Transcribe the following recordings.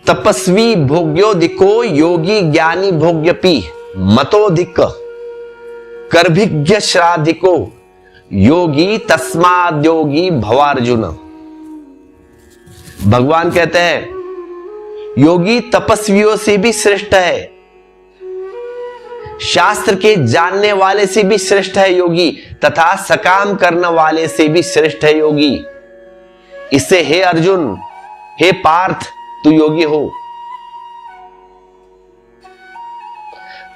तपस्वी भोग्योदिको योगी ज्ञानी भोग्यपि मतोधिक करभिज्ञ श्राद्धिको योगी तस्माद् योगी भवार्जुन। भगवान कहते हैं योगी तपस्वियों से भी श्रेष्ठ है, शास्त्र के जानने वाले से भी श्रेष्ठ है योगी, तथा सकाम करने वाले से भी श्रेष्ठ है योगी। इससे हे अर्जुन, हे पार्थ, तू योगी हो।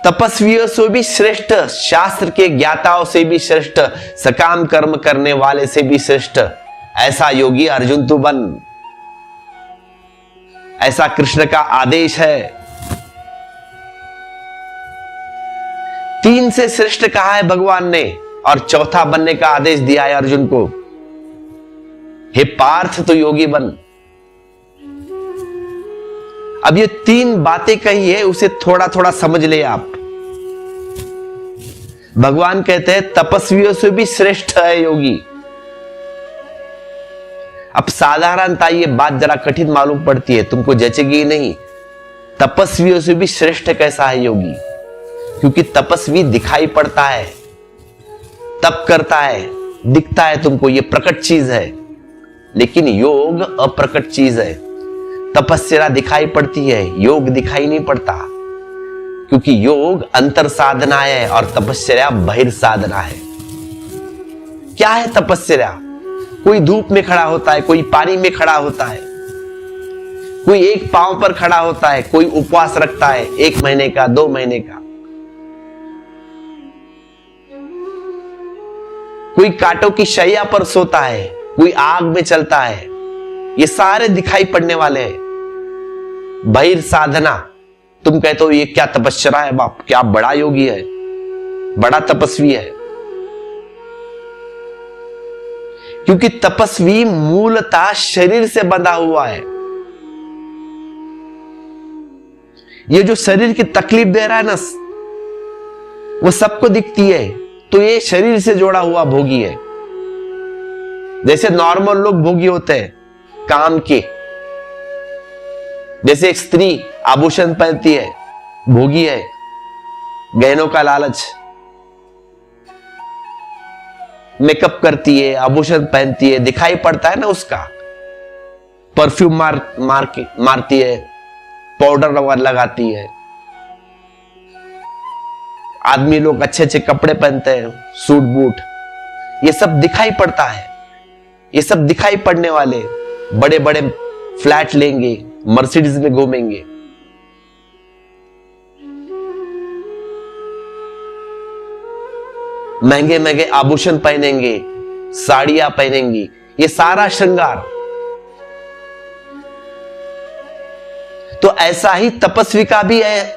तपस्वियों से भी श्रेष्ठ, शास्त्र के ज्ञाताओं से भी श्रेष्ठ, सकाम कर्म करने वाले से भी श्रेष्ठ, ऐसा योगी अर्जुन तू बन। ऐसा कृष्ण का आदेश है। 3 से श्रेष्ठ कहा है भगवान ने, और चौथा बनने का आदेश दिया है अर्जुन को। हे पार्थ, तू योगी बन। अब ये 3 बातें कही है, उसे थोड़ा थोड़ा समझ ले आप। भगवान कहते हैं तपस्वियों से भी श्रेष्ठ है योगी। अब साधारणता ये बात जरा कठिन मालूम पड़ती है, तुमको जचेगी नहीं। तपस्वियों से भी श्रेष्ठ कैसा है योगी? क्योंकि तपस्वी दिखाई पड़ता है, तप करता है, दिखता है तुमको, ये प्रकट चीज है। लेकिन योग अप्रकट चीज है। तपस्या दिखाई पड़ती है, योग दिखाई नहीं पड़ता, क्योंकि योग अंतर साधना है और तपस्या बहिर् साधना है। क्या है तपस्या? कोई धूप में खड़ा होता है, कोई पानी में खड़ा होता है, कोई एक पांव पर खड़ा होता है, कोई उपवास रखता है 1 महीने का, 2 महीने का, कोई कांटों की शैया पर सोता है, कोई आग में चलता है। ये सारे दिखाई पड़ने वाले हैं। बहिर् साधना। तुम कहते हो ये क्या तपस्या है बाप, क्या बड़ा योगी है, बड़ा तपस्वी है। क्योंकि तपस्वी मूलतः शरीर से बंधा हुआ है। ये जो शरीर की तकलीफ दे रहा है ना, वो सबको दिखती है, तो ये शरीर से जोड़ा हुआ भोगी है। जैसे नॉर्मल लोग भोगी होते हैं काम के, जैसे एक स्त्री आभूषण पहनती है, भोगी है, गहनों का लालच, मेकअप करती है, आभूषण पहनती है, दिखाई पड़ता है ना उसका, परफ्यूम मारती है, पाउडर वगैरह लगाती है। आदमी लोग अच्छे अच्छे कपड़े पहनते हैं, सूट बूट, ये सब दिखाई पड़ता है। ये सब दिखाई पड़ने वाले बड़े बड़े फ्लैट लेंगे, मर्सिडीज में घूमेंगे, महंगे महंगे आभूषण पहनेंगे, साड़ियां पहनेंगी, ये सारा श्रृंगार। तो ऐसा ही तपस्वी का भी है,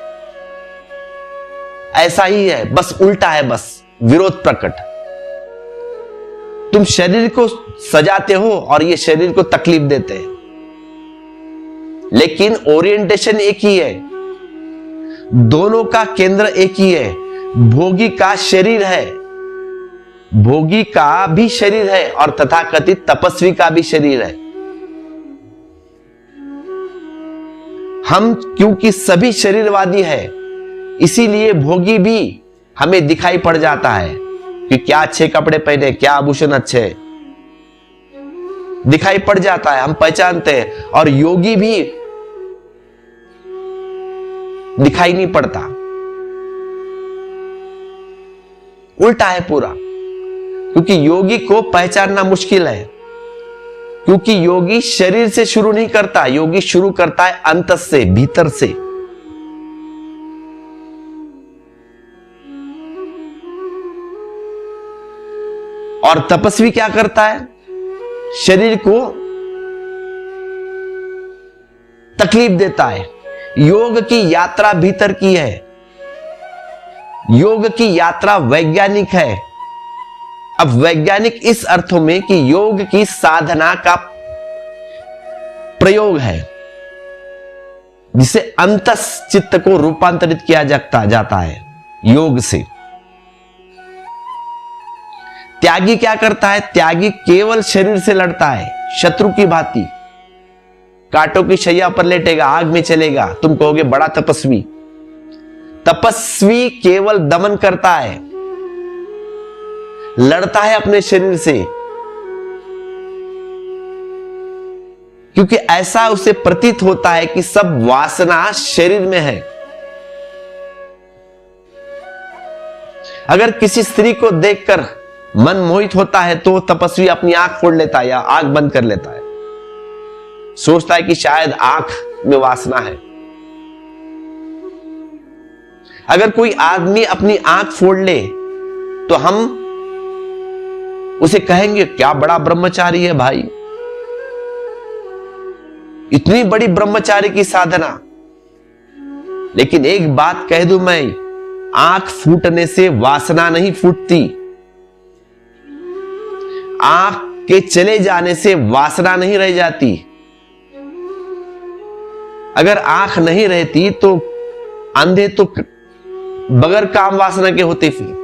ऐसा ही है, बस उल्टा है, बस विरोध प्रकट। तुम शरीर को सजाते हो और ये शरीर को तकलीफ देते हैं, लेकिन ओरिएंटेशन एक ही है, दोनों का केंद्र एक ही है। भोगी का शरीर है, भोगी का भी शरीर है, और तथाकथित तपस्वी का भी शरीर है। हम क्योंकि सभी शरीरवादी है, इसीलिए भोगी भी हमें दिखाई पड़ जाता है कि क्या अच्छे कपड़े पहने, क्या आभूषण अच्छे, दिखाई पड़ जाता है, हम पहचानते हैं। और योगी भी दिखाई नहीं पड़ता, उल्टा है पूरा। क्योंकि योगी को पहचानना मुश्किल है, क्योंकि योगी शरीर से शुरू नहीं करता, योगी शुरू करता है अंत से, भीतर से। और तपस्वी क्या करता है? शरीर को तकलीफ देता है। योग की यात्रा भीतर की है, योग की यात्रा वैज्ञानिक है। अब वैज्ञानिक इस अर्थों में कि योग की साधना का प्रयोग है, जिसे अंतस चित्त को रूपांतरित किया जाता है योग से। त्यागी क्या करता है? त्यागी केवल शरीर से लड़ता है, शत्रु की भांति। कांटों की शैया पर लेटेगा, आग में चलेगा, तुम कहोगे बड़ा तपस्वी। तपस्वी केवल दमन करता है, लड़ता है अपने शरीर से, क्योंकि ऐसा उसे प्रतीत होता है कि सब वासना शरीर में है। अगर किसी स्त्री को देखकर मन मोहित होता है तो तपस्वी अपनी आंख फोड़ लेता है या आंख बंद कर लेता है, सोचता है कि शायद आंख में वासना है। अगर कोई आदमी अपनी आंख फोड़ ले तो हम उसे कहेंगे क्या बड़ा ब्रह्मचारी है भाई, इतनी बड़ी ब्रह्मचारी की साधना। लेकिन एक बात कह दूं मैं, आंख फूटने से वासना नहीं फूटती, आंख के चले जाने से वासना नहीं रह जाती। अगर आंख नहीं रहती तो अंधे तो बगैर काम वासना के होते। फिर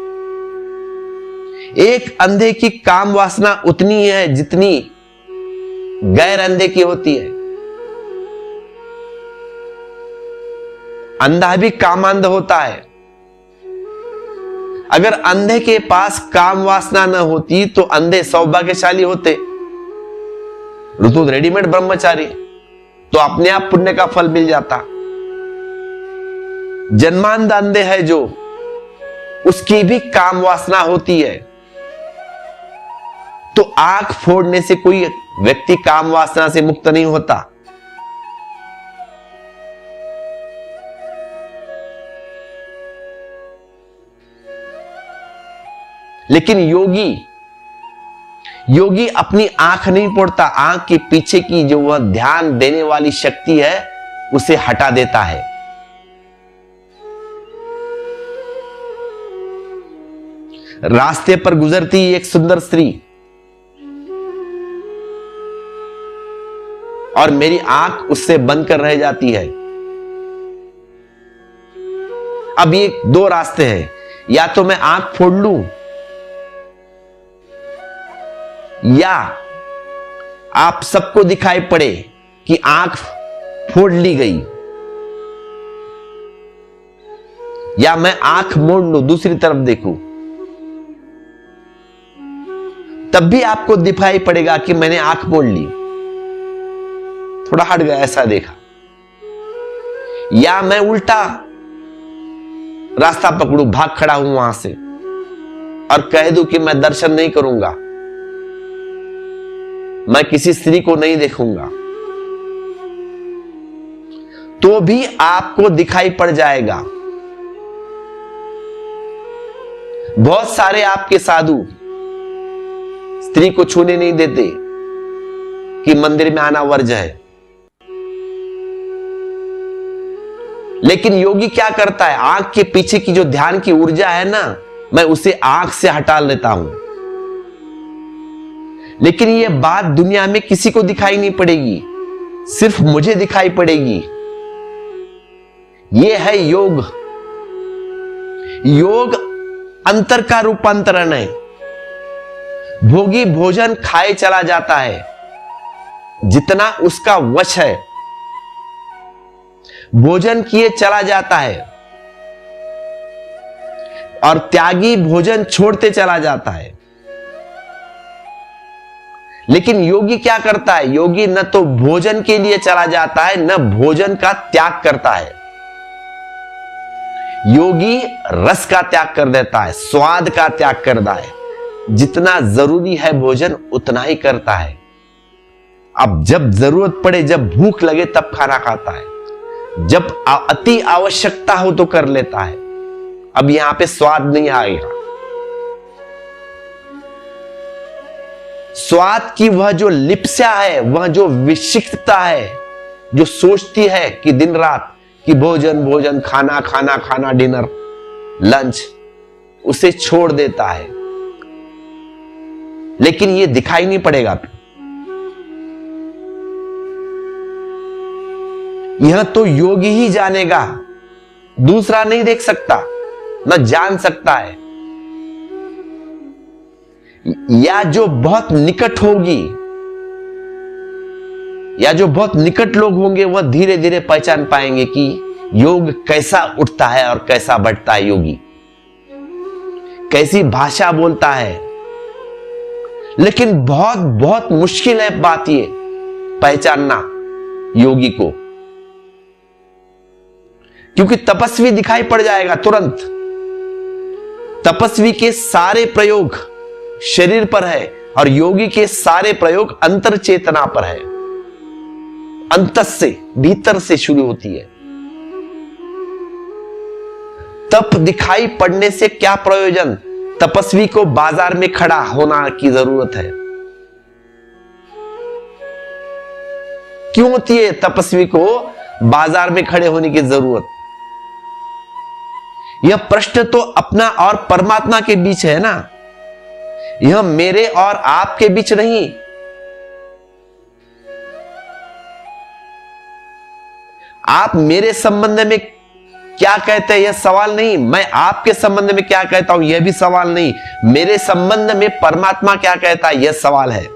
एक अंधे की काम वासना उतनी है जितनी गैर अंधे की होती है। अंधा भी कामांध होता है। अगर अंधे के पास काम वासना न होती तो अंधे सौभाग्यशाली होते, ऋतु रेडीमेड ब्रह्मचारी, तो अपने आप पुण्य का फल मिल जाता। जन्मांध अंधे है जो, उसकी भी काम वासना होती है। तो आंख फोड़ने से कोई व्यक्ति काम वासना से मुक्त नहीं होता। लेकिन योगी अपनी आंख नहीं फोड़ता, आंख के पीछे की जो वह ध्यान देने वाली शक्ति है उसे हटा देता है। रास्ते पर गुजरती एक सुंदर स्त्री और मेरी आंख उससे बंद कर रह जाती है। अब ये दो रास्ते हैं, या तो मैं आंख फोड़ लूं या आप सबको दिखाई पड़े कि आंख फोड़ ली गई, या मैं आंख मोड़ लूं दूसरी तरफ देखूं, तब भी आपको दिखाई पड़ेगा कि मैंने आंख मोड़ ली, थोड़ा हट गया ऐसा देखा। या मैं उल्टा रास्ता पकड़ूं, भाग खड़ा हूं वहां से और कह दूं कि मैं दर्शन नहीं करूंगा, मैं किसी स्त्री को नहीं देखूंगा, तो भी आपको दिखाई पड़ जाएगा। बहुत सारे आपके साधु स्त्री को छूने नहीं देते कि मंदिर में आना वर्ज्य है। लेकिन योगी क्या करता है, आंख के पीछे की जो ध्यान की ऊर्जा है ना, मैं उसे आंख से हटा लेता हूं। लेकिन यह बात दुनिया में किसी को दिखाई नहीं पड़ेगी, सिर्फ मुझे दिखाई पड़ेगी। यह है योग। योग अंतर का रूपांतरण है। भोगी भोजन खाए चला जाता है जितना उसका वश है, भोजन किए चला जाता है, और त्यागी भोजन छोड़ते चला जाता है। लेकिन योगी क्या करता है, योगी न तो भोजन के लिए चला जाता है न भोजन का त्याग करता है। योगी रस का त्याग कर देता है, स्वाद का त्याग करता है। जितना जरूरी है भोजन उतना ही करता है। अब जब जरूरत पड़े, जब भूख लगे तब खाना खाता है, जब अति आवश्यकता हो तो कर लेता है। अब यहां पे स्वाद नहीं आएगा। स्वाद की वह जो लिप्सा है, वह जो विशिष्टता है, जो सोचती है कि दिन रात कि भोजन भोजन, खाना खाना खाना, डिनर लंच, उसे छोड़ देता है। लेकिन यह दिखाई नहीं पड़ेगा। यह तो योगी ही जानेगा, दूसरा नहीं देख सकता, न जान सकता है। या जो बहुत निकट होगी, या जो बहुत निकट लोग होंगे वह धीरे धीरे पहचान पाएंगे कि योग कैसा उठता है और कैसा बढ़ता है, योगी कैसी भाषा बोलता है। लेकिन बहुत बहुत मुश्किल है बात ये पहचानना योगी को, क्योंकि तपस्वी दिखाई पड़ जाएगा तुरंत। तपस्वी के सारे प्रयोग शरीर पर है और योगी के सारे प्रयोग अंतर चेतना पर है, अंतस से, भीतर से शुरू होती है। तप दिखाई पड़ने से क्या प्रयोजन? तपस्वी को बाजार में खड़ा होना की जरूरत है। क्यों होती है तपस्वी को बाजार में खड़े होने की जरूरत? यह प्रश्न तो अपना और परमात्मा के बीच है ना, यह मेरे और आपके बीच नहीं। आप मेरे संबंध में क्या कहते हैं यह सवाल नहीं, मैं आपके संबंध में क्या कहता हूं यह भी सवाल नहीं, मेरे संबंध में परमात्मा क्या कहता है यह सवाल है।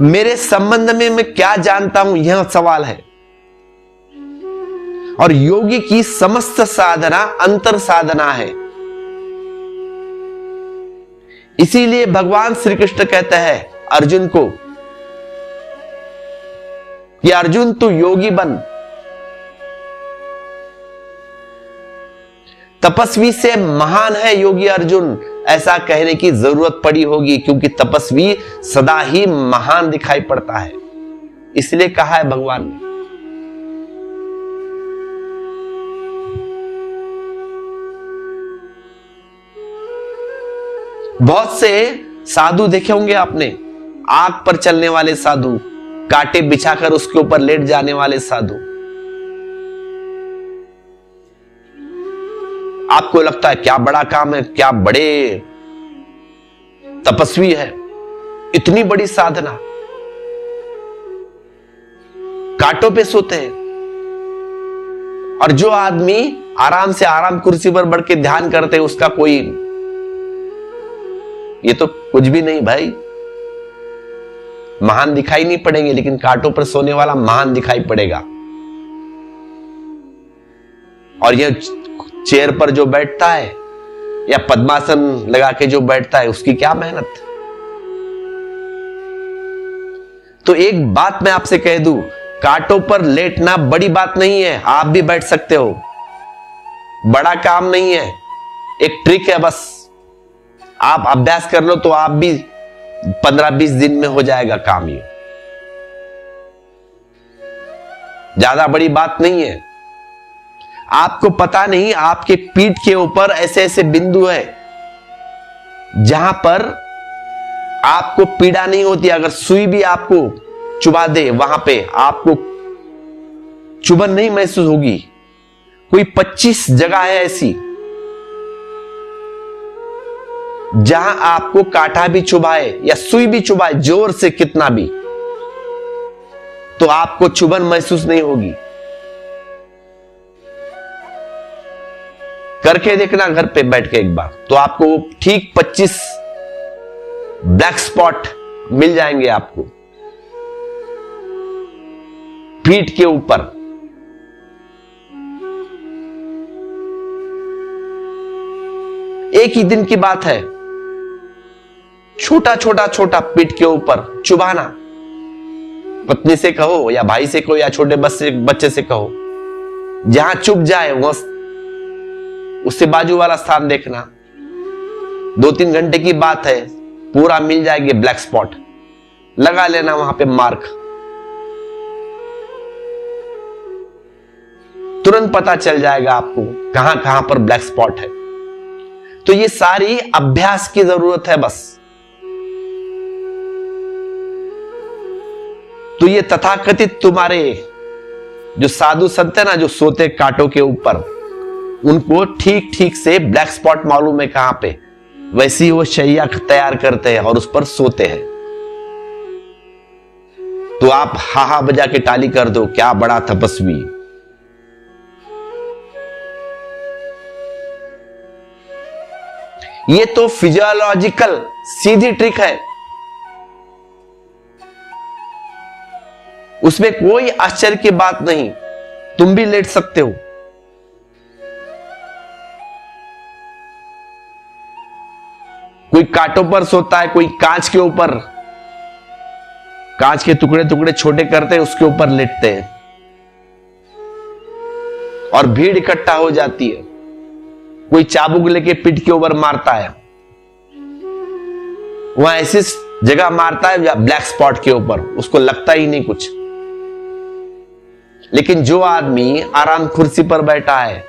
मेरे संबंध में मैं क्या जानता हूं यह सवाल है। और योगी की समस्त साधना अंतर साधना है। इसीलिए भगवान श्री कृष्ण कहते हैं अर्जुन को कि अर्जुन तू योगी बन। तपस्वी से महान है योगी अर्जुन, ऐसा कहने की जरूरत पड़ी होगी, क्योंकि तपस्वी सदा ही महान दिखाई पड़ता है, इसलिए कहा है भगवान ने। बहुत से साधु देखे होंगे आपने, आग पर चलने वाले साधु, कांटे बिछाकर उसके ऊपर लेट जाने वाले साधु। आपको लगता है क्या बड़ा काम है, क्या बड़े तपस्वी है, इतनी बड़ी साधना, कांटों पे सोते हैं। और जो आदमी आराम से आराम कुर्सी पर बैठ के ध्यान करते हैं उसका कोई, ये तो कुछ भी नहीं भाई, महान दिखाई नहीं पड़ेंगे, लेकिन कांटों पर सोने वाला महान दिखाई पड़ेगा। और यह चेयर पर जो बैठता है या पद्मासन लगा के जो बैठता है उसकी क्या मेहनत। तो एक बात मैं आपसे कह दूं, कांटों पर लेटना बड़ी बात नहीं है, आप भी बैठ सकते हो, बड़ा काम नहीं है, एक ट्रिक है बस। आप अभ्यास कर लो तो आप भी 15-20 दिन में हो जाएगा काम। ये ज्यादा बड़ी बात नहीं है। आपको पता नहीं आपके पीठ के ऊपर ऐसे ऐसे बिंदु है जहां पर आपको पीड़ा नहीं होती। अगर सुई भी आपको चुभा दे वहां पे आपको चुभन नहीं महसूस होगी। कोई 25 जगह है ऐसी जहां आपको कांटा भी चुभाए या सुई भी चुभाए जोर से कितना भी, तो आपको चुभन महसूस नहीं होगी। करके देखना घर पे बैठ के एक बार, तो आपको ठीक 25 ब्लैक स्पॉट मिल जाएंगे आपको पीठ के ऊपर। एक ही दिन की बात है, छोटा छोटा छोटा पीठ के ऊपर चुभाना। पत्नी से कहो या भाई से कहो या छोटे बच्चे से कहो, जहां चुभ जाए वहां उससे बाजू वाला स्थान देखना। 2-3 घंटे की बात है, पूरा मिल जाएंगे ब्लैक स्पॉट, लगा लेना वहां पे मार्क, तुरंत पता चल जाएगा आपको कहां कहां पर ब्लैक स्पॉट है। तो ये सारी अभ्यास की जरूरत है बस। तो ये तथाकथित तुम्हारे जो साधु संत है ना, जो सोते कांटों के ऊपर, उनको ठीक ठीक से ब्लैक स्पॉट मालूम है कहां पे, वैसी ही वो शैया तैयार करते हैं और उस पर सोते हैं। तो आप हाहा बजा के ताली कर दो, क्या बड़ा तपस्वी। ये तो फिजियोलॉजिकल सीधी ट्रिक है, उसमें कोई आश्चर्य की बात नहीं, तुम भी लेट सकते हो। कोई कांटों पर सोता है, कोई कांच के ऊपर, कांच के टुकड़े टुकड़े छोटे करते हैं उसके ऊपर लेटते हैं और भीड़ इकट्ठा हो जाती है। कोई चाबुक लेके पीठ के ऊपर मारता है, वहां ऐसी जगह मारता है ब्लैक स्पॉट के ऊपर, उसको लगता ही नहीं कुछ। लेकिन जो आदमी आराम कुर्सी पर बैठा है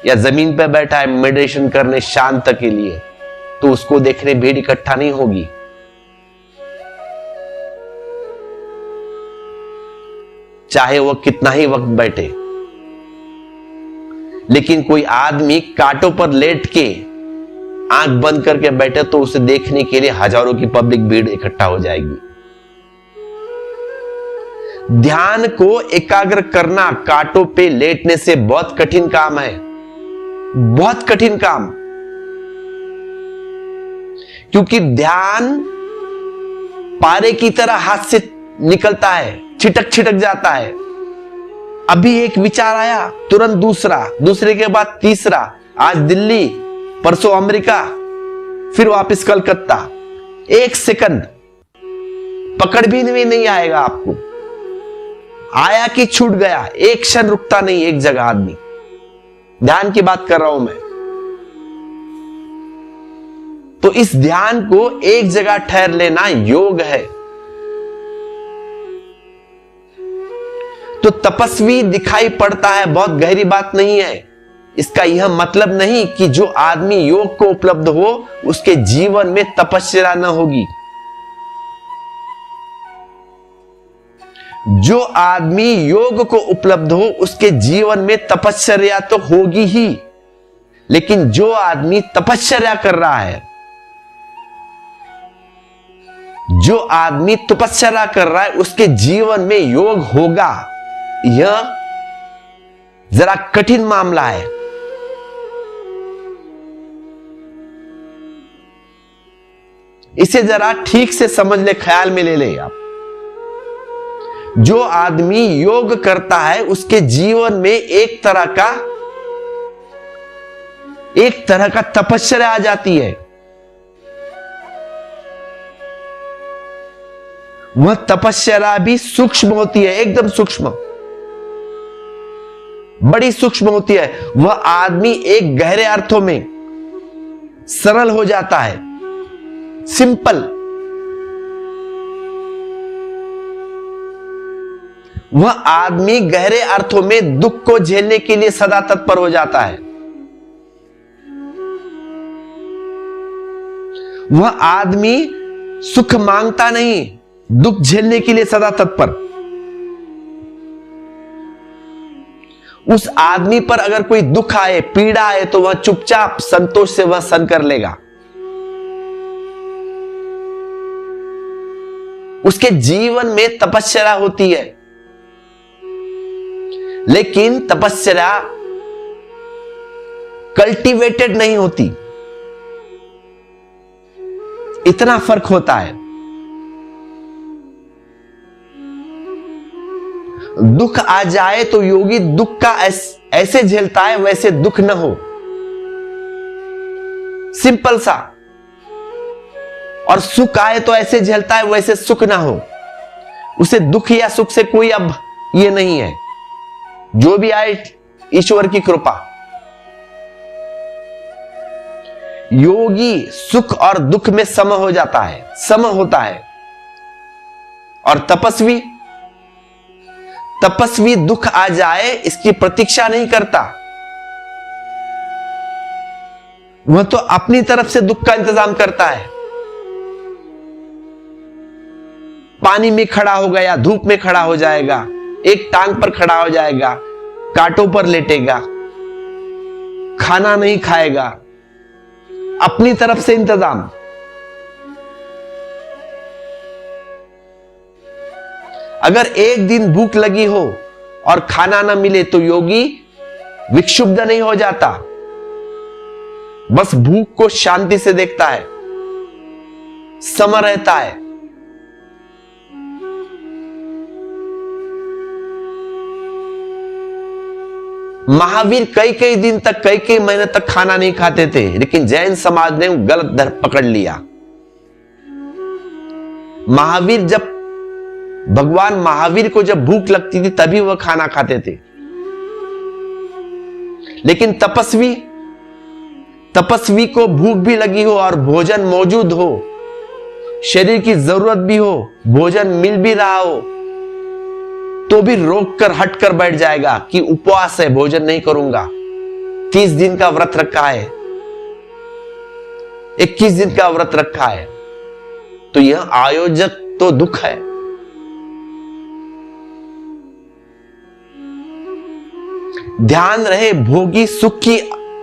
या जमीन पर बैठा है मेडिटेशन करने शांत के लिए, तो उसको देखने भीड़ इकट्ठा नहीं होगी। चाहे वह कितना ही वक्त बैठे। लेकिन कोई आदमी कांटों पर लेट के आंख बंद करके बैठे तो उसे देखने के लिए हजारों की पब्लिक भीड़ इकट्ठा हो जाएगी। ध्यान को एकाग्र करना कांटों पे लेटने से बहुत कठिन काम है, बहुत कठिन काम। क्योंकि ध्यान पारे की तरह हाथ से निकलता है, छिटक छिटक जाता है। अभी एक विचार आया, तुरंत दूसरा, दूसरे के बाद तीसरा, आज दिल्ली, परसों अमेरिका, फिर वापस कलकत्ता। एक सेकंड पकड़ भी नहीं आएगा आपको, आया कि छूट गया, एक क्षण रुकता नहीं एक जगह आदमी। ध्यान की बात कर रहा हूं मैं। तो इस ध्यान को एक जगह ठहर लेना योग है। तो तपस्वी दिखाई पड़ता है, बहुत गहरी बात नहीं है। इसका यह मतलब नहीं कि जो आदमी योग को उपलब्ध हो उसके जीवन में तपस्या न होगी। जो आदमी योग को उपलब्ध हो उसके जीवन में तपस्या तो होगी ही। लेकिन जो आदमी तपस्या कर रहा है, जो आदमी तपस्या कर रहा है उसके जीवन में योग होगा, यह जरा कठिन मामला है। इसे जरा ठीक से समझ ले, ख्याल में ले ले आप। जो आदमी योग करता है उसके जीवन में एक तरह का तपस्या आ जाती है। वह तपस्या भी सूक्ष्म होती है, एकदम सूक्ष्म, बड़ी सूक्ष्म होती है। वह आदमी एक गहरे अर्थों में सरल हो जाता है, सिंपल। वह आदमी गहरे अर्थों में दुख को झेलने के लिए सदा तत्पर हो जाता है। वह आदमी सुख मांगता नहीं, दुख झेलने के लिए सदा तत्पर। उस आदमी पर अगर कोई दुख आए, पीड़ा आए, तो वह चुपचाप संतोष से वह सहन कर लेगा। उसके जीवन में तपस्या होती है, लेकिन तपस्या कल्टीवेटेड नहीं होती। इतना फर्क होता है। दुख आ जाए तो योगी दुख का ऐसे झेलता है वैसे दुख न हो, सिंपल सा। और सुख आए तो ऐसे झेलता है वैसे सुख ना हो। उसे दुख या सुख से कोई अब ये नहीं है, जो भी आए ईश्वर की कृपा। योगी सुख और दुख में सम हो जाता है, सम होता है। और तपस्वी दुख आ जाए इसकी प्रतीक्षा नहीं करता। वह तो अपनी तरफ से दुख का इंतजाम करता है। पानी में खड़ा हो गया, धूप में खड़ा हो जाएगा, एक टांग पर खड़ा हो जाएगा, कांटों पर लेटेगा, खाना नहीं खाएगा, अपनी तरफ से इंतजाम। अगर एक दिन भूख लगी हो और खाना ना मिले तो योगी विक्षुब्ध नहीं हो जाता, बस भूख को शांति से देखता है, सम रहता है। महावीर कई कई दिन तक, कई कई महीने तक खाना नहीं खाते थे, लेकिन जैन समाज ने गलत धर पकड़ लिया। महावीर जब, भगवान महावीर को जब भूख लगती थी तभी वह खाना खाते थे, लेकिन तपस्वी को भूख भी लगी हो और भोजन मौजूद हो, शरीर की जरूरत भी हो, भोजन मिल भी रहा हो, तो भी रोक कर हट कर बैठ जाएगा कि उपवास है, भोजन नहीं करूंगा। 30 दिन का व्रत रखा है, 21 दिन का व्रत रखा है, तो यह आयोजक तो दुख है। ध्यान रहे, भोगी सुख की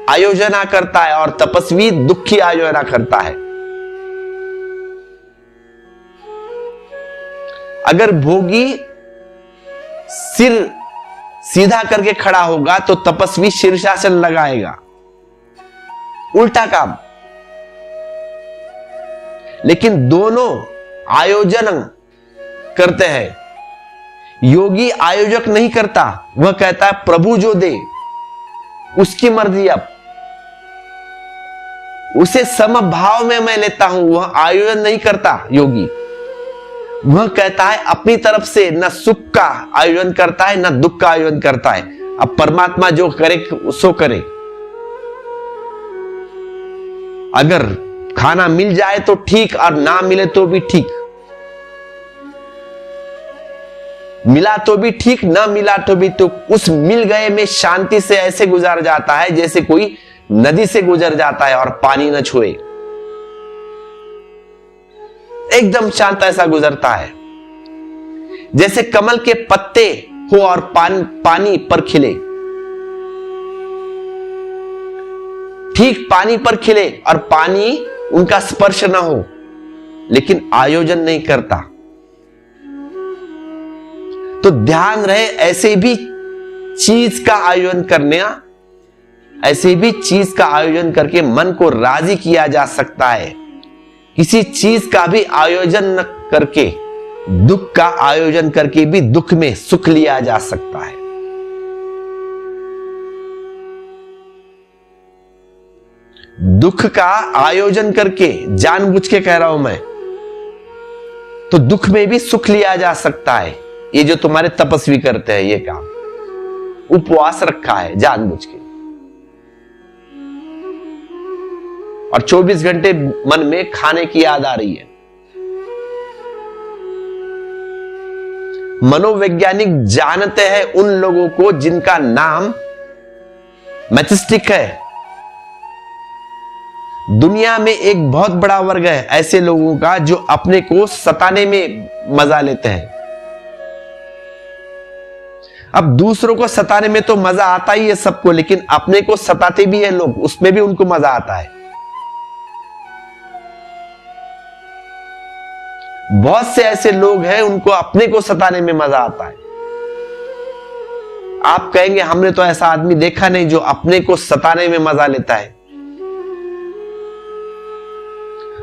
आयोजना करता है और तपस्वी दुख की आयोजना करता है। अगर भोगी सिर सीधा करके खड़ा होगा तो तपस्वी शीर्षासन लगाएगा, उल्टा काम। लेकिन दोनों आयोजन करते हैं। योगी आयोजक नहीं करता, वह कहता है प्रभु जो दे उसकी मर्जी। अब उसे समभाव में मैं लेता हूं, वह आयोजन नहीं करता योगी। वह कहता है अपनी तरफ से न सुख का आयोजन करता है न दुख का आयोजन करता है। अब परमात्मा जो करे सो करे। अगर खाना मिल जाए तो ठीक और ना मिले तो भी ठीक, मिला तो भी ठीक, ना मिला तो भी। तो उस मिल गए में शांति से ऐसे गुजार जाता है जैसे कोई नदी से गुजर जाता है और पानी न छुए, एकदम शांत ऐसा गुजरता है। जैसे कमल के पत्ते हो और पानी पर खिले, ठीक पानी पर खिले और पानी उनका स्पर्श ना हो, लेकिन आयोजन नहीं करता। तो ध्यान रहे, ऐसे भी चीज का आयोजन करना, ऐसे भी चीज का आयोजन करके मन को राजी किया जा सकता है। किसी चीज का भी आयोजन न करके, दुख का आयोजन करके भी दुख में सुख लिया जा सकता है। दुख का आयोजन करके, जानबूझ के कह रहा हूं मैं, तो दुख में भी सुख लिया जा सकता है। ये जो तुम्हारे तपस्वी करते हैं ये काम, उपवास रखा है जानबूझ के, और 24 घंटे मन में खाने की याद आ रही है। मनोवैज्ञानिक जानते हैं उन लोगों को जिनका नाम मैथिस्टिक है। दुनिया में एक बहुत बड़ा वर्ग है ऐसे लोगों का जो अपने को सताने में मजा लेते हैं। अब दूसरों को सताने में तो मजा आता ही है सबको, लेकिन अपने को सताते भी है लोग, उसमें भी उनको मजा आता है। बहुत से ऐसे लोग हैं उनको अपने को सताने में मजा आता है। आप कहेंगे हमने तो ऐसा आदमी देखा नहीं जो अपने को सताने में मजा लेता है।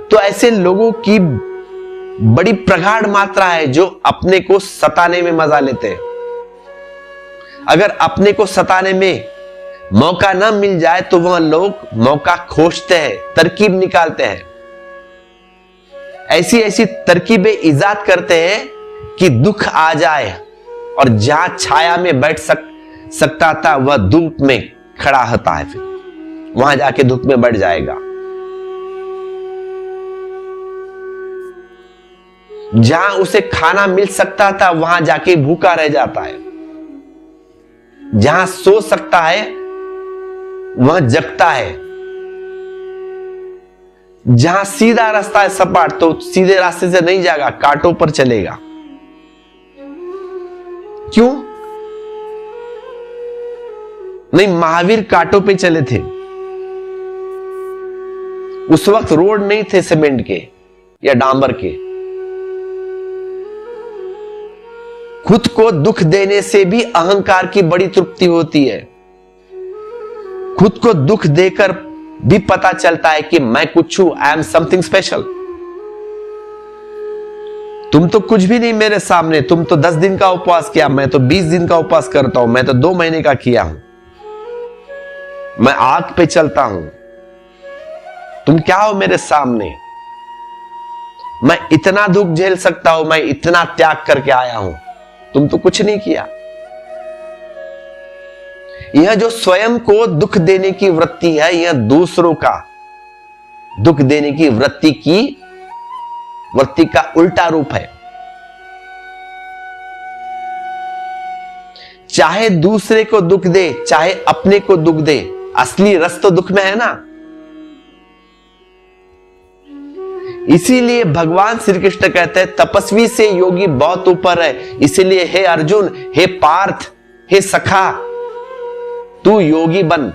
तो ऐसे लोगों की बड़ी प्रगाढ़ मात्रा है जो अपने को सताने में मजा लेते हैं। अगर अपने को सताने में मौका ना मिल जाए तो वह लोग मौका खोजते हैं, तरकीब निकालते हैं, ऐसी ऐसी तरकीबें इजाद करते हैं कि दुख आ जाए, और जहां छाया में बैठ सकता था वह धूप में खड़ा होता है, फिर वहां जाके धूप में बैठ जाएगा। जहां उसे खाना मिल सकता था वहां जाके भूखा रह जाता है। जहां सो सकता है वहां जगता है। जहां सीधा रास्ता है सपाट तो सीधे रास्ते से नहीं जाएगा, कांटों पर चलेगा। क्यों नहीं? महावीर कांटों पे चले थे। उस वक्त रोड नहीं थे सीमेंट के या डांबर के। खुद को दुख देने से भी अहंकार की बड़ी तृप्ति होती है। खुद को दुख देकर भी पता चलता है कि मैं कुछ हूं, आई एम समथिंग स्पेशल। तुम तो कुछ भी नहीं मेरे सामने, तुम तो 10 दिन का उपवास किया, मैं तो 20 दिन का उपवास करता हूं, मैं तो 2 महीने का किया हूं, मैं आग पे चलता हूं, तुम क्या हो मेरे सामने? मैं इतना दुख झेल सकता हूं, मैं इतना त्याग करके आया हूं, तुम तो कुछ नहीं किया। यह जो स्वयं को दुख देने की वृत्ति है, यह दूसरों का दुख देने की वृत्ति का उल्टा रूप है। चाहे दूसरे को दुख दे, चाहे अपने को दुख दे, असली रस तो दुख में है ना। इसीलिए भगवान श्री कृष्ण कहते हैं तपस्वी से योगी बहुत ऊपर है। इसीलिए हे अर्जुन, हे पार्थ, हे सखा, तू योगी बन,